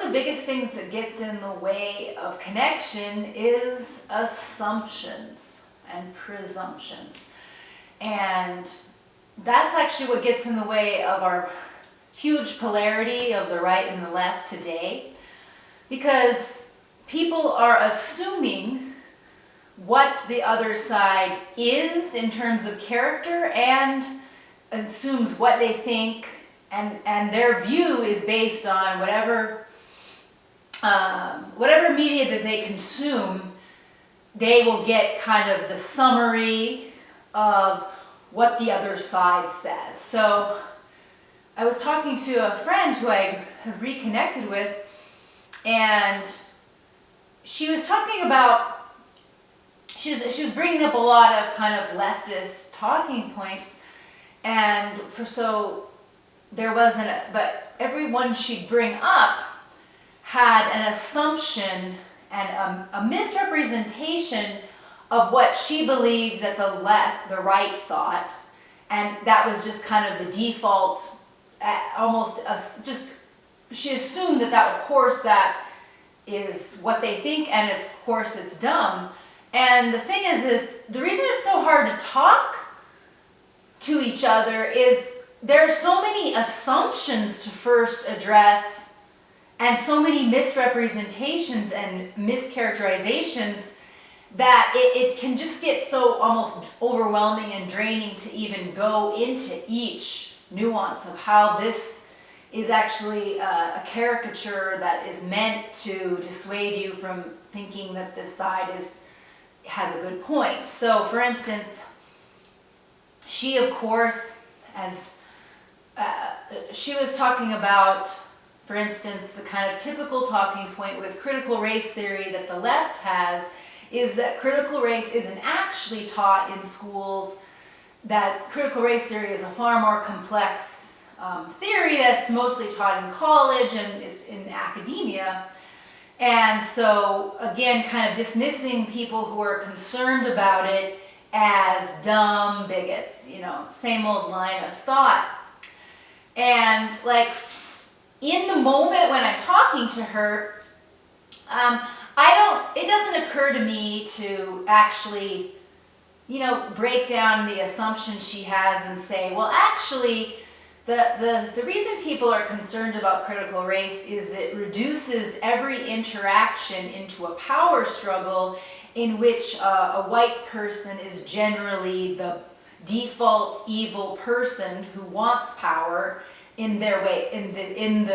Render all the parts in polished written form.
the biggest things that gets in the way of connection is assumptions and presumptions. And that's actually what gets in the way of our huge polarity of the right and the left today, because people are assuming what the other side is in terms of character and assumes what they think, and their view is based on whatever media that they consume. They will get kind of the summary of what the other side says. So I was talking to a friend who I had reconnected with, and she was talking about, she was bringing up a lot of kind of leftist talking points, and but everyone she'd bring up had an assumption and a misrepresentation of what she believed that the right thought, and that was just kind of the default, she assumed that of course that is what they think, and of course it's dumb. And the thing is the reason it's so hard to talk to each other is there are so many assumptions to first address, and so many misrepresentations and mischaracterizations, that it can just get so almost overwhelming and draining to even go into each nuance of how this is actually a caricature that is meant to dissuade you from thinking that this side has a good point. So, for instance, she, of course, she was talking about, for instance, the kind of typical talking point with critical race theory that the left has is that critical race isn't actually taught in schools, that critical race theory is a far more complex theory that's mostly taught in college and is in academia. And so, again, kind of dismissing people who are concerned about it as dumb bigots, same old line of thought. And like in the moment when I'm talking to her, it doesn't occur to me to actually, break down the assumptions she has and say, well, actually, the reason people are concerned about critical race is it reduces every interaction into a power struggle in which a white person is generally the default evil person who wants power in their way, in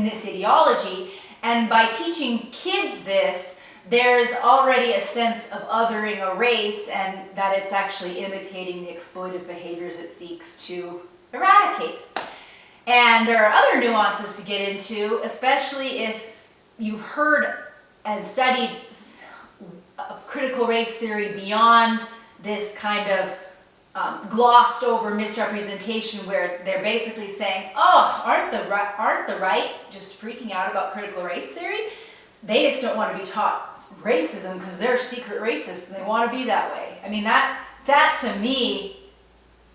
this ideology. And by teaching kids this, there's already a sense of othering a race, and that it's actually imitating the exploitive behaviors it seeks to eradicate. And there are other nuances to get into, especially if you've heard and studied critical race theory beyond this kind of glossed over misrepresentation where they're basically saying, oh, aren't the right just freaking out about critical race theory? They just don't want to be taught racism because they're secret racists and they want to be that way. I mean, that to me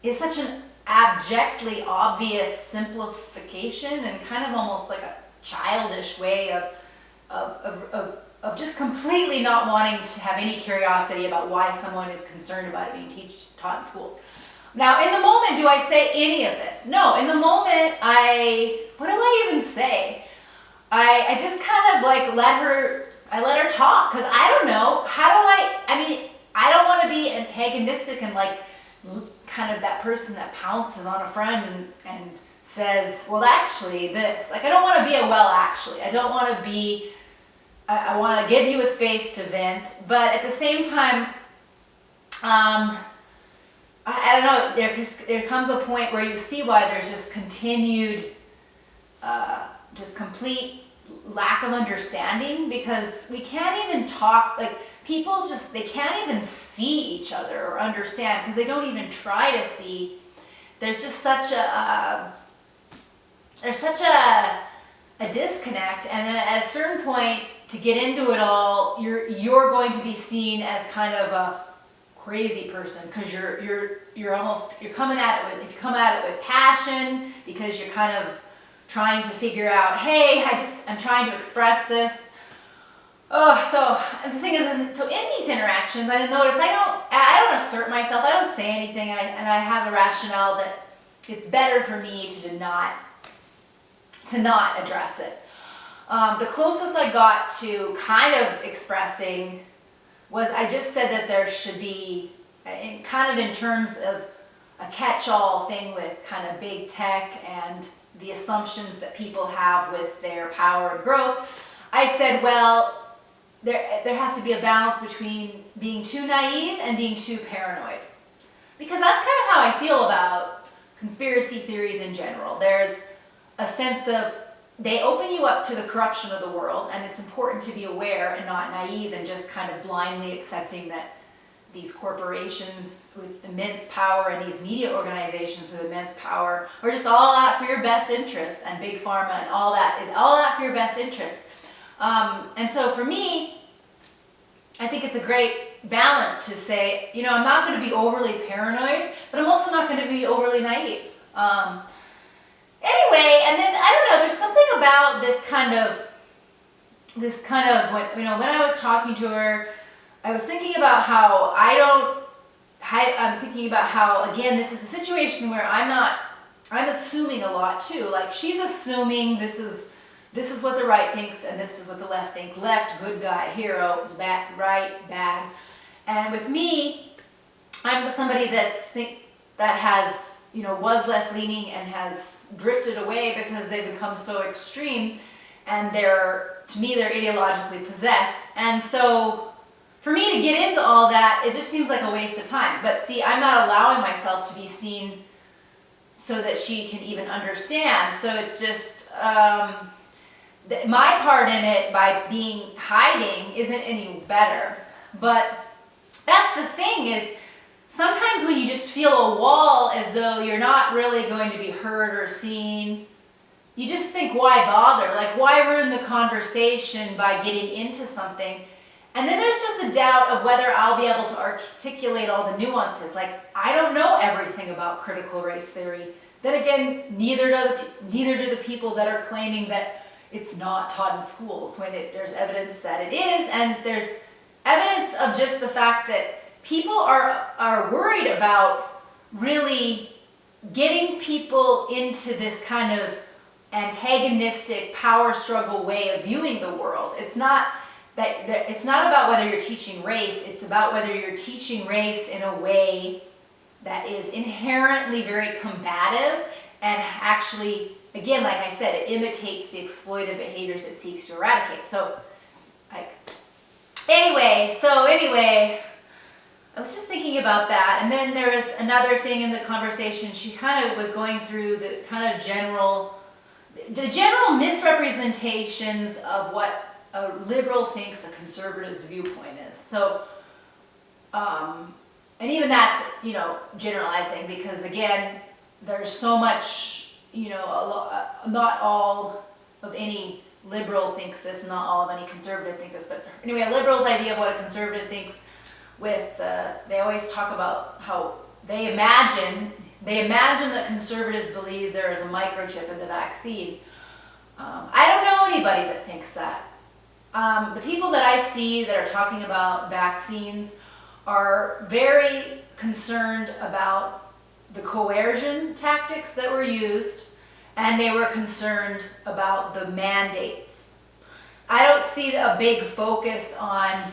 is such an abjectly obvious simplification and kind of almost like a childish way of just completely not wanting to have any curiosity about why someone is concerned about it being taught in schools. Now, in the moment, do I say any of this? No, in the moment, what do I even say? I just kind of like let her talk, because I don't know, I don't want to be antagonistic and like kind of that person that pounces on a friend and says, well, actually this, like I don't want to be I don't want to be, I want to give you a space to vent, but at the same time, I don't know, there comes a point where you see why there's just continued, just complete lack of understanding, because we can't even talk, like people they can't even see each other or understand because they don't even try to see. There's just such a disconnect, and then at a certain point, to get into it all, you're going to be seen as kind of a crazy person because you're coming at it with, if you come at it with passion because you're kind of trying to figure out, hey, I'm trying to express this. Oh, so the thing is, so in these interactions, I notice I don't assert myself, I don't say anything, and I have a rationale that it's better for me to not address it. The closest I got to kind of expressing was I just said that there should be, kind of in terms of a catch-all thing with kind of big tech and the assumptions that people have with their power and growth. I said, well, there has to be a balance between being too naive and being too paranoid. Because that's kind of how I feel about conspiracy theories in general. There's a sense of, they open you up to the corruption of the world, and it's important to be aware and not naive and just kind of blindly accepting that these corporations with immense power and these media organizations with immense power are just all out for your best interest, and big pharma and all that is all out for your best interest. And so for me, I think it's a great balance to say, I'm not going to be overly paranoid, but I'm also not going to be overly naive. Anyway, and then I don't know, there's something about this kind of when I was talking to her, I was thinking about how I'm thinking about how, again, this is a situation where I'm assuming a lot too. Like, she's assuming this is what the right thinks and this is what the left think. Left, good guy, hero, bad, right, bad. And with me, I'm somebody that has, was left-leaning and has drifted away because they've become so extreme, and to me, they're ideologically possessed. And so for me to get into all that, it just seems like a waste of time. But see, I'm not allowing myself to be seen so that she can even understand. So it's just, my part in it by hiding isn't any better. But that's the thing is, sometimes when you just feel a wall as though you're not really going to be heard or seen, you just think, why bother? Like, why ruin the conversation by getting into something? And then there's just a doubt of whether I'll be able to articulate all the nuances. Like, I don't know everything about critical race theory. Then again, neither do the people that are claiming that it's not taught in schools, when there's evidence that it is, and there's evidence of just the fact that people are worried about really getting people into this kind of antagonistic power struggle way of viewing the world. It's not about whether you're teaching race, it's about whether you're teaching race in a way that is inherently very combative and actually, again, like I said, it imitates the exploitive behaviors it seeks to eradicate. So, anyway, I was just thinking about that, and then there was another thing in the conversation. She kind of was going through the kind of general misrepresentations of what a liberal thinks a conservative's viewpoint is. So, and even that's, generalizing, because again, there's so much, not all of any liberal thinks this, not all of any conservative think this, but anyway, a liberal's idea of what a conservative thinks they always talk about how they imagine that conservatives believe there is a microchip in the vaccine. I don't know anybody that thinks that. The people that I see that are talking about vaccines are very concerned about the coercion tactics that were used, and they were concerned about the mandates. I don't see a big focus on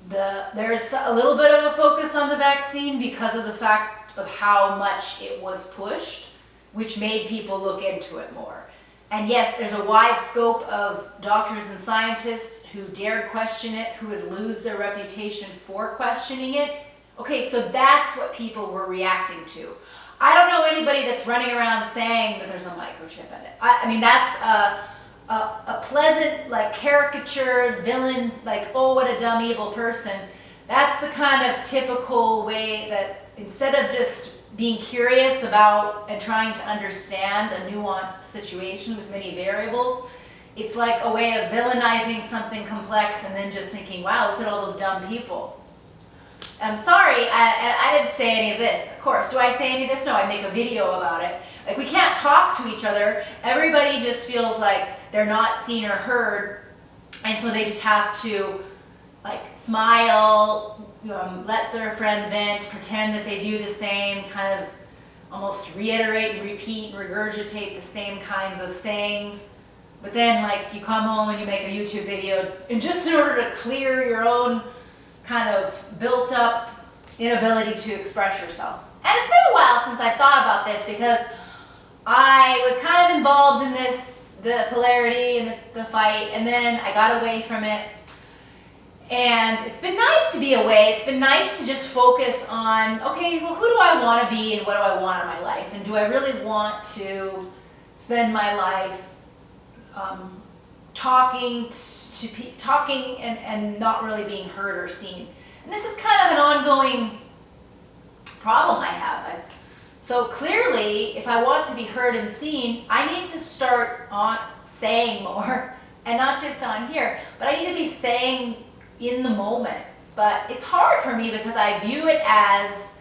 there's a little bit of a focus on the vaccine because of the fact of how much it was pushed, which made people look into it more. And yes, there's a wide scope of doctors and scientists who dared question it, who would lose their reputation for questioning it. Okay, so that's what people were reacting to. I don't know anybody that's running around saying that there's a microchip in it. I mean, that's a pleasant, like, caricature villain, like, oh, what a dumb, evil person. That's the kind of typical way that instead of just being curious about and trying to understand a nuanced situation with many variables, it's like a way of villainizing something complex and then just thinking, wow, look at all those dumb people. I'm sorry, I didn't say any of this. Of course, do I say any of this? No, I make a video about it. Like, we can't talk to each other. Everybody just feels like they're not seen or heard, and so they just have to, like, smile, let their friend vent, pretend that they view the same, kind of almost reiterate and repeat and regurgitate the same kinds of sayings. But then, like, you come home and you make a YouTube video, and just in order to clear your own kind of built up inability to express yourself. And it's been a while since I thought about this, because I was kind of involved in this, the polarity and the fight, and then I got away from it. And it's been nice to be away. It's been nice to just focus on, okay, well, who do I want to be and what do I want in my life? And do I really want to spend my life talking and not really being heard or seen? And this is kind of an ongoing problem I have. So clearly, if I want to be heard and seen, I need to start on saying more, and not just on here, but I need to be saying in the moment. But it's hard for me because I view it as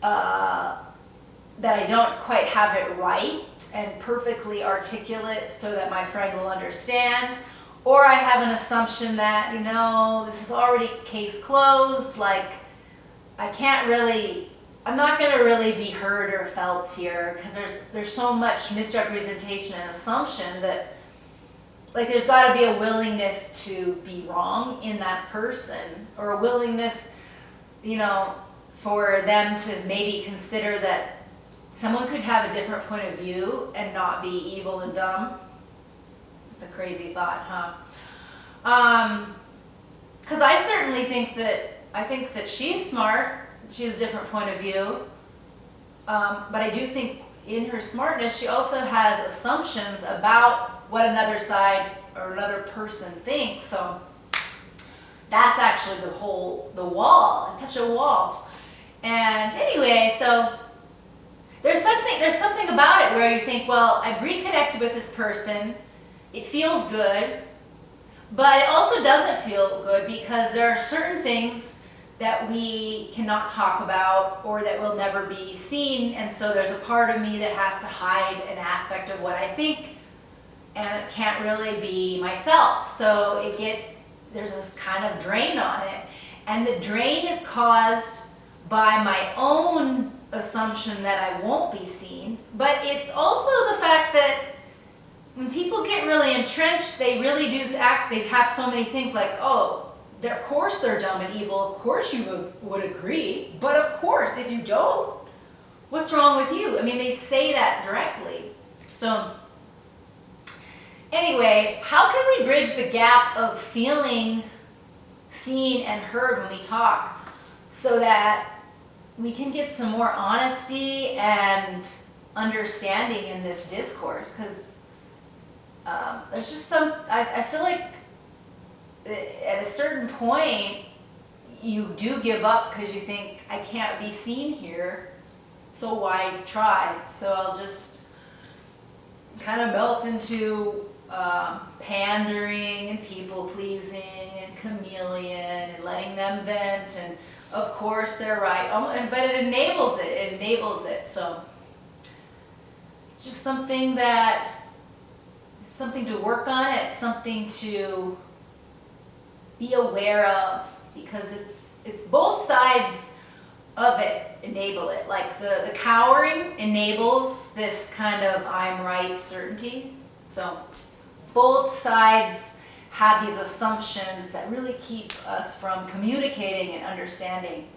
that I don't quite have it right and perfectly articulate so that my friend will understand, or I have an assumption that, you know, this is already case closed, like I'm not going to really be heard or felt here, because there's so much misrepresentation and assumption that, like, there's got to be a willingness to be wrong in that person, or a willingness, you know, for them to maybe consider that someone could have a different point of view and not be evil and dumb. It's a crazy thought, huh? Because I certainly think that she's smart. She has a different point of view. But I do think in her smartness, she also has assumptions about what another side or another person thinks. So that's actually the wall. It's such a wall. And anyway, so there's something about it where you think, well, I've reconnected with this person. It feels good, but it also doesn't feel good because there are certain things that we cannot talk about or that will never be seen, and so there's a part of me that has to hide an aspect of what I think, and it can't really be myself. So there's this kind of drain on it, and the drain is caused by my own assumption that I won't be seen, but it's also the fact that when people get really entrenched, they really do act, they have so many things like, oh, of course they're dumb and evil, of course you would agree, but of course if you don't, what's wrong with you? I mean, they say that directly. So anyway, how can we bridge the gap of feeling seen and heard when we talk so that we can get some more honesty and understanding in this discourse? Because there's just I feel like at a certain point you do give up because you think, I can't be seen here, so why try? So I'll just kind of melt into pandering and people pleasing and chameleon and letting them vent, and of course they're right, but it enables it, so it's just something to work on. It's something to be aware of, because it's both sides of it enable it. Like the cowering enables this kind of I'm right certainty. So both sides have these assumptions that really keep us from communicating and understanding.